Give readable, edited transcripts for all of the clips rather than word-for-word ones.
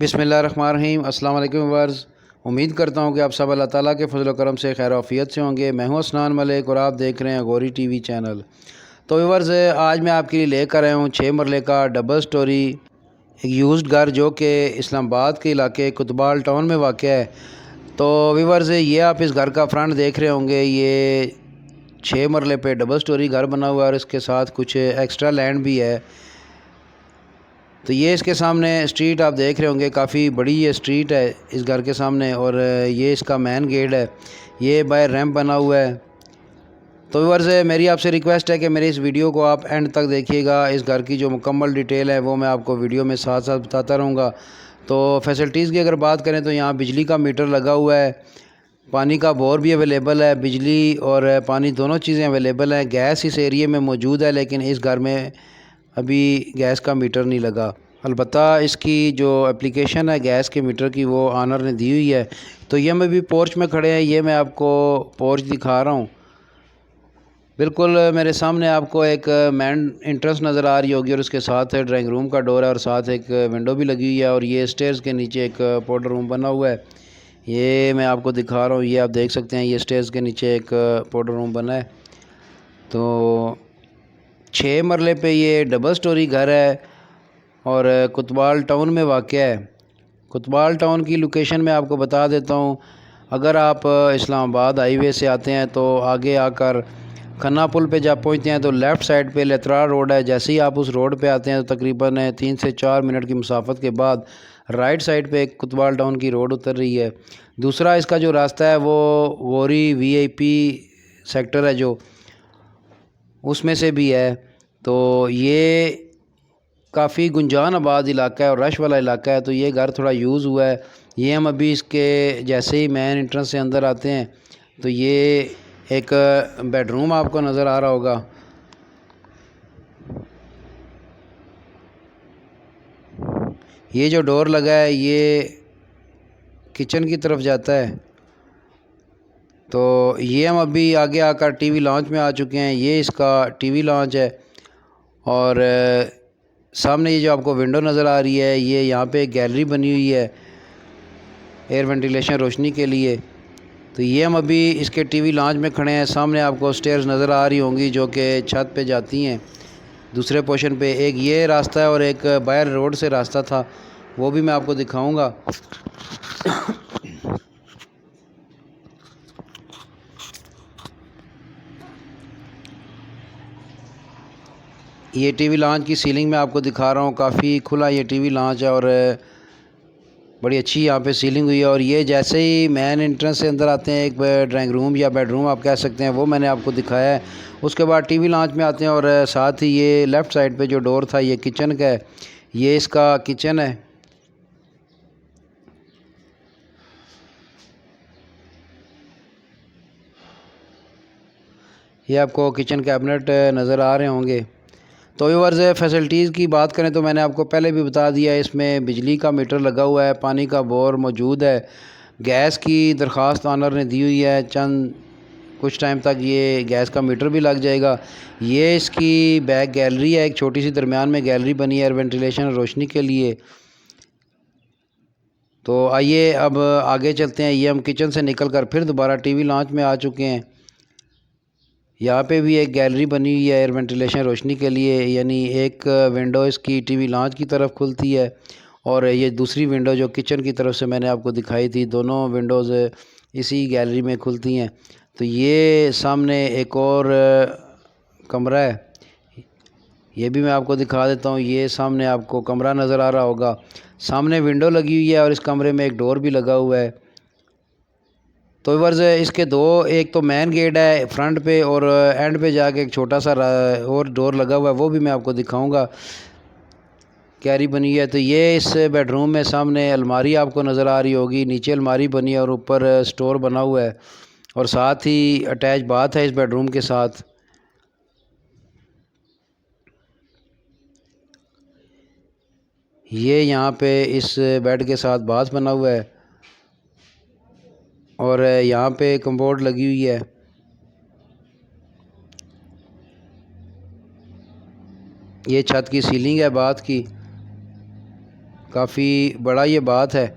बिस्मिल्लाहिर्रहमानिर्रहीम। अस्सलाम वालेकुम व्यूअर्स। उम्मीद करता हूँ कि आप सब अल्लाह ताला के फजल करम से खैर आफियत से होंगे। मैं हूँ असनान मलिक और आप देख रहे हैं गौरी टीवी चैनल। तो व्यूअर्स, आज मैं आपके लिए लेकर आया हूँ 6 मरले का डबल स्टोरी एक यूज्ड घर जो कि इस्लामाबाद के इलाके कुतबाल टाउन में वाक़ है। तो व्यूअर्स, ये आप इस घर का फ्रंट देख रहे होंगे। ये 6 मरले पे डबल स्टोरी घर बना हुआ है और इसके साथ कुछ एक्स्ट्रा लैंड भी है। तो ये इसके सामने स्ट्रीट आप देख रहे होंगे, काफ़ी बड़ी ये स्ट्रीट है इस घर के सामने। और ये इसका मेन गेट है, ये बाय रैंप बना हुआ है। तो व्यूअर्स, मेरी आपसे रिक्वेस्ट है कि मेरे इस वीडियो को आप एंड तक देखिएगा। इस घर की जो मुकम्मल डिटेल है वो मैं आपको वीडियो में साथ साथ बताता रहूँगा। तो फैसिलिटीज़ की अगर बात करें तो यहाँ बिजली का मीटर लगा हुआ है, पानी का बोर भी अवेलेबल है, बिजली और पानी दोनों चीज़ें अवेलेबल हैं। गैस इस एरिए में मौजूद है, लेकिन इस घर में अभी गैस का मीटर नहीं लगा। अलबत्ता इसकी जो एप्लीकेशन है गैस के मीटर की वो ऑनर ने दी हुई है। तो ये हम अभी पोर्च में खड़े हैं, ये मैं आपको पोर्च दिखा रहा हूँ। बिल्कुल मेरे सामने आपको एक मेन एंट्रेंस नज़र आ रही होगी और उसके साथ ड्राइंग रूम का डोर है और साथ एक विंडो भी लगी हुई है। और ये स्टेयर्स के नीचे एक पाउडर रूम बना हुआ है, ये मैं आपको दिखा रहा हूँ। ये आप देख सकते हैं, ये स्टेयर्स के नीचे एक पाउडर रूम बना है। तो 6 मरले पे ये डबल स्टोरी घर है और कुतबाल टाउन में वाक़ है। कुतबाल टाउन की लोकेशन मैं आपको बता देता हूँ। अगर आप इस्लामाबाद हाईवे से आते हैं तो आगे आकर खन्ना पुल पे जब पहुँचते हैं तो लेफ़्ट साइड पे लेतरा रोड है। जैसे ही आप उस रोड पे आते हैं तो तकरीबन 3 से 4 मिनट की मुसाफत के बाद राइट साइड पे कुतबाल टाउन की रोड उतर रही है। दूसरा इसका जो रास्ता है वो गौरी VIP सेक्टर है जो, उसमें से भी है। तो ये काफ़ी गुंजान आबाद इलाका है और रश वाला इलाका है। तो ये घर थोड़ा यूज़ हुआ है। ये हम अभी इसके जैसे ही मेन एंट्रेंस से अंदर आते हैं तो ये एक बेडरूम आपको नज़र आ रहा होगा। ये जो डोर लगा है ये किचन की तरफ जाता है। तो ये हम अभी आगे आकर टीवी लॉन्च में आ चुके हैं। ये इसका टीवी लॉन्च है। और सामने ये जो आपको विंडो नज़र आ रही है, ये यहाँ पे एक गैलरी बनी हुई है एयर वेंटिलेशन रोशनी के लिए। तो ये हम अभी इसके टीवी लॉन्च में खड़े हैं। सामने आपको स्टेयर्स नज़र आ रही होंगी जो कि छत पे जाती हैं दूसरे पोर्शन पे। एक ये रास्ता है और एक बाहर रोड से रास्ता था, वो भी मैं आपको दिखाऊंगा। ये टीवी लॉन्च की सीलिंग मैं आपको दिखा रहा हूँ। काफ़ी खुला ये टीवी लॉन्च है और बड़ी अच्छी यहाँ पे सीलिंग हुई है। और ये जैसे ही मेन एंट्रेंस से अंदर आते हैं, एक ड्राइंग रूम या बेडरूम आप कह सकते हैं, वो मैंने आपको दिखाया है। उसके बाद टीवी लॉन्च में आते हैं और साथ ही ये लेफ़्ट साइड पे जो डोर था ये किचन का है। ये इसका किचन है। ये आपको किचन कैबिनेट नज़र आ रहे होंगे। तो व्यूअर्स, फैसिलिटीज़ की बात करें तो मैंने आपको पहले भी बता दिया है, इसमें बिजली का मीटर लगा हुआ है, पानी का बोर मौजूद है, गैस की दरख्वास्त ऑनर ने दी हुई है। चंद कुछ टाइम तक ये गैस का मीटर भी लग जाएगा। ये इसकी बैक गैलरी है, एक छोटी सी दरमियान में गैलरी बनी है वेंटिलेशन रोशनी के लिए। तो आइए अब आगे चलते हैं। ये हम किचन से निकल कर फिर दोबारा टीवी लॉन्च में आ चुके हैं। यहाँ पे भी एक गैलरी बनी हुई है एयर वेंटिलेशन रोशनी के लिए, यानी एक विंडो इसकी टीवी लॉन्च की तरफ खुलती है और ये दूसरी विंडो जो किचन की तरफ से मैंने आपको दिखाई थी, दोनों विंडोज़ इसी गैलरी में खुलती हैं। तो ये सामने एक और कमरा है, ये भी मैं आपको दिखा देता हूँ। ये सामने आपको कमरा नज़र आ रहा होगा, सामने विंडो लगी हुई है और इस कमरे में एक डोर भी लगा हुआ है। तो व्यूअर्स, इसके दो, एक तो मेन गेट है फ्रंट पे और एंड पे जाके एक छोटा सा और डोर लगा हुआ है, वो भी मैं आपको दिखाऊंगा, क्यारी बनी है। तो ये इस बेडरूम में सामने अलमारी आपको नज़र आ रही होगी, नीचे अलमारी बनी है और ऊपर स्टोर बना हुआ है और साथ ही अटैच बाथ है इस बेडरूम के साथ। ये यहाँ पे इस बेड के साथ बाथ बना हुआ है और यहाँ पे कम्बोर्ड लगी हुई है। ये छत की सीलिंग है बाथ की, काफ़ी बड़ा ये बाथ है।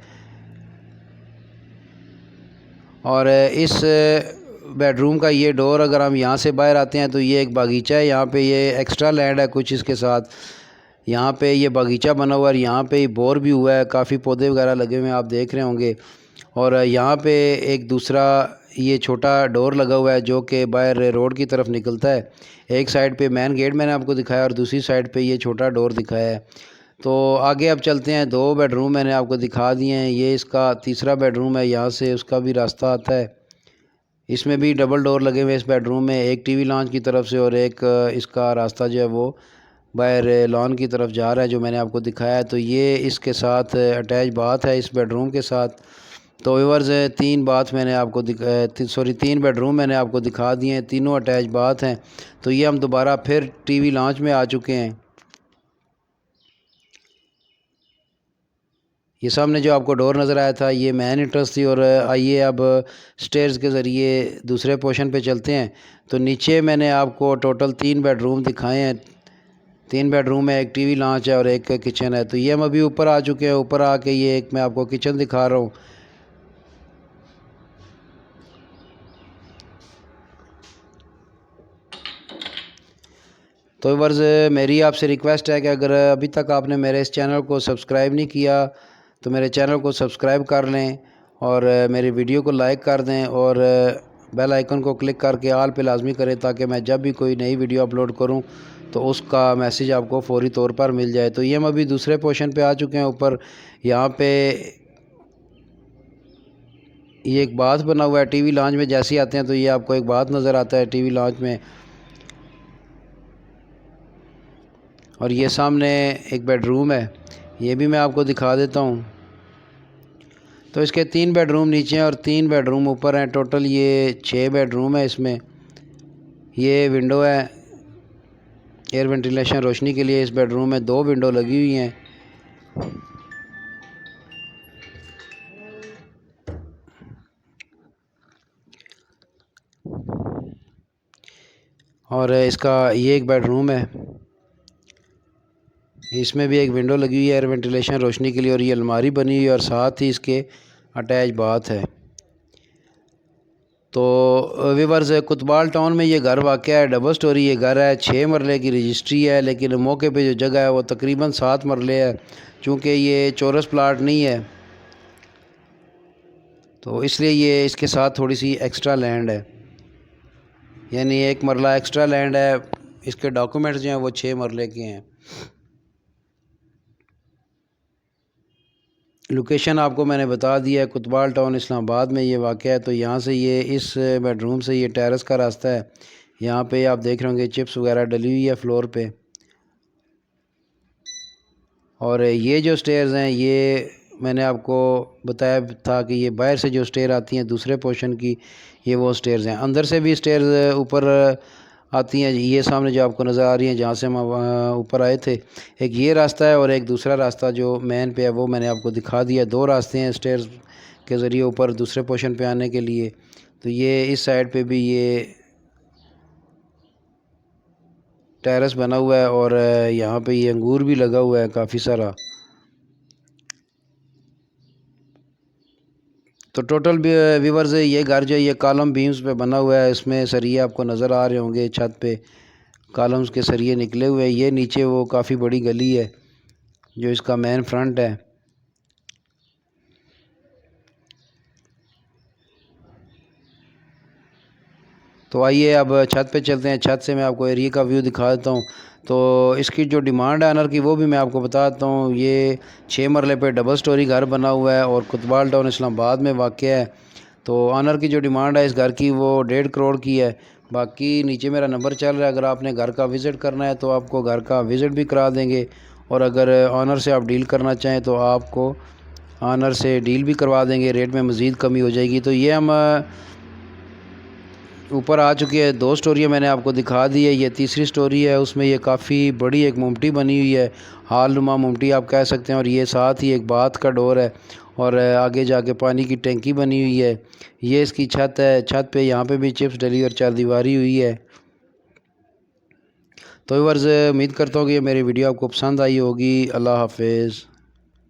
और इस बेडरूम का ये डोर अगर हम यहाँ से बाहर आते हैं तो ये एक बागीचा है। यहाँ पे ये एक्स्ट्रा लैंड है कुछ इसके साथ। यहाँ पे ये बागीचा बना हुआ है और यहाँ पे बोर भी हुआ है, काफ़ी पौधे वगैरह लगे हुए हैं, आप देख रहे होंगे। और यहाँ पे एक दूसरा ये छोटा डोर लगा हुआ है जो कि बाहर रोड की तरफ निकलता है। एक साइड पे मेन गेट मैंने आपको दिखाया और दूसरी साइड पे ये छोटा डोर दिखाया है। तो आगे अब चलते हैं। 2 बेडरूम मैंने आपको दिखा दिए हैं। ये इसका तीसरा बेडरूम है, यहाँ से उसका भी रास्ता आता है। इसमें भी डबल डोर लगे हुए हैं इस बेडरूम में, एक टीवी लॉन्च की तरफ से और एक इसका रास्ता जो है वो बाहर लॉन की तरफ जा रहा है जो मैंने आपको दिखाया है। तो ये इसके साथ अटैच बाथ है इस बेडरूम के साथ। तो व्यूअर्स 3 बाथ मैंने आपको 3 बेडरूम मैंने आपको दिखा दिए हैं, तीनों अटैच बाथ हैं। तो ये हम दोबारा फिर टीवी लॉन्च में आ चुके हैं। ये सामने जो आपको डोर नज़र आया था ये मेन एंट्रेंस थी। और आइए अब स्टेयर्स के ज़रिए दूसरे पोर्शन पे चलते हैं। तो नीचे मैंने आपको टोटल 3 बेडरूम दिखाए हैं। 3 बेडरूम है, एक टीवी लॉन्च है और एक किचन है। तो ये हम अभी ऊपर आ चुके हैं। ऊपर आके ये एक मैं आपको किचन दिखा रहा हूँ। तो वर्ज़ मेरी आपसे रिक्वेस्ट है कि अगर अभी तक आपने मेरे इस चैनल को सब्सक्राइब नहीं किया तो मेरे चैनल को सब्सक्राइब कर लें और मेरी वीडियो को लाइक कर दें और बेल आइकन को क्लिक करके ऑल पे लाजमी करें ताकि मैं जब भी कोई नई वीडियो अपलोड करूं तो उसका मैसेज आपको फौरी तौर पर मिल जाए। तो ये हम अभी दूसरे पोर्शन पे आ चुके हैं। ऊपर यहाँ पे ये एक बाथ बना हुआ है। टीवी लॉन्च में जैसे ही आते हैं तो ये आपको एक बाथ नज़र आता है टीवी लॉन्च में। और ये सामने एक बेडरूम है, ये भी मैं आपको दिखा देता हूँ। तो इसके 3 बेडरूम नीचे हैं और 3 बेडरूम ऊपर हैं। टोटल ये 6 बेडरूम है। इसमें ये विंडो है एयर वेंटिलेशन रोशनी के लिए। इस बेडरूम में 2 विंडो लगी हुई हैं। और इसका ये एक बेडरूम है, इसमें भी एक विंडो लगी हुई है एयर वेंटिलेशन रोशनी के लिए और ये अलमारी बनी हुई है और साथ ही इसके अटैच बाथ है। तो व्यूअर्स कुतबाल टाउन में ये घर वाक़ है, डबल स्टोरी ये घर है, 6 मरले की रजिस्ट्री है। लेकिन मौके पे जो जगह है वो तकरीबन 7 मरले है, चूँकि ये चौरस प्लाट नहीं है तो इसलिए ये इसके साथ थोड़ी सी एक्स्ट्रा लैंड है, यानी 1 मरला एक्स्ट्रा लैंड है। इसके डॉक्यूमेंट्स जो हैं वो 6 मरले के हैं। लोकेशन आपको मैंने बता दिया है, कुतबाल टाउन इस्लामाबाद में ये वाक़ है। तो यहाँ से ये इस बेडरूम से ये टेरेस का रास्ता है। यहाँ पे आप देख रहे होंगे चिप्स वगैरह डली हुई है फ्लोर पे। और ये जो स्टेयर्स हैं ये मैंने आपको बताया था कि ये बाहर से जो स्टेयर आती हैं दूसरे पोर्शन की, ये वो स्टेयर्स हैं। अंदर से भी स्टेयर्स ऊपर आती हैं। ये सामने जो आपको नज़र आ रही हैं जहाँ से हम ऊपर आए थे, एक ये रास्ता है और एक दूसरा रास्ता जो मेन पे है वो मैंने आपको दिखा दिया। 2 रास्ते हैं स्टेयर्स के ज़रिए ऊपर दूसरे पोर्शन पे आने के लिए। तो ये इस साइड पे भी ये टेरेस बना हुआ है और यहाँ पे ये अंगूर भी लगा हुआ है काफ़ी सारा। तो टोटल व्यूवर्स ये घर जो ये कॉलम बीम्स पे बना हुआ है, इसमें सरिये आपको नज़र आ रहे होंगे, छत पे कॉलम्स के सरिये निकले हुए हैं। ये नीचे वो काफ़ी बड़ी गली है जो इसका मेन फ्रंट है। तो आइए अब छत पे चलते हैं। छत से मैं आपको एरिया का व्यू दिखा देता हूँ। तो इसकी जो डिमांड है ऑनर की वो भी मैं आपको बता देता हूँ। ये 6 मरले पे डबल स्टोरी घर बना हुआ है और कुतबाल टाउन इस्लामाबाद में वाक़ है। तो ऑनर की जो डिमांड है इस घर की वो 1.5 करोड़ की है। बाकी नीचे मेरा नंबर चल रहा है, अगर आपने घर का विज़िट करना है तो आपको घर का विज़िट भी करा देंगे। और अगर ऑनर से आप डील करना चाहें तो आपको ऑनर से डील भी करवा देंगे, रेट में मज़ीद कमी हो जाएगी। तो ये हम ऊपर आ चुकी है। 2 स्टोरियाँ मैंने आपको दिखा दी है, ये तीसरी स्टोरी है। उसमें ये काफ़ी बड़ी एक मुमटी बनी हुई है, हाल नुमा मुमटी आप कह सकते हैं। और ये साथ ही एक बाथ का डोर है और आगे जाके पानी की टंकी बनी हुई है। ये इसकी छत है। छत पे यहाँ पे भी चिप्स डली और चारदीवारी हुई है। तो व्यूअर्स उम्मीद करता हूँ कि ये मेरी वीडियो आपको पसंद आई होगी। अल्लाह हाफिज़।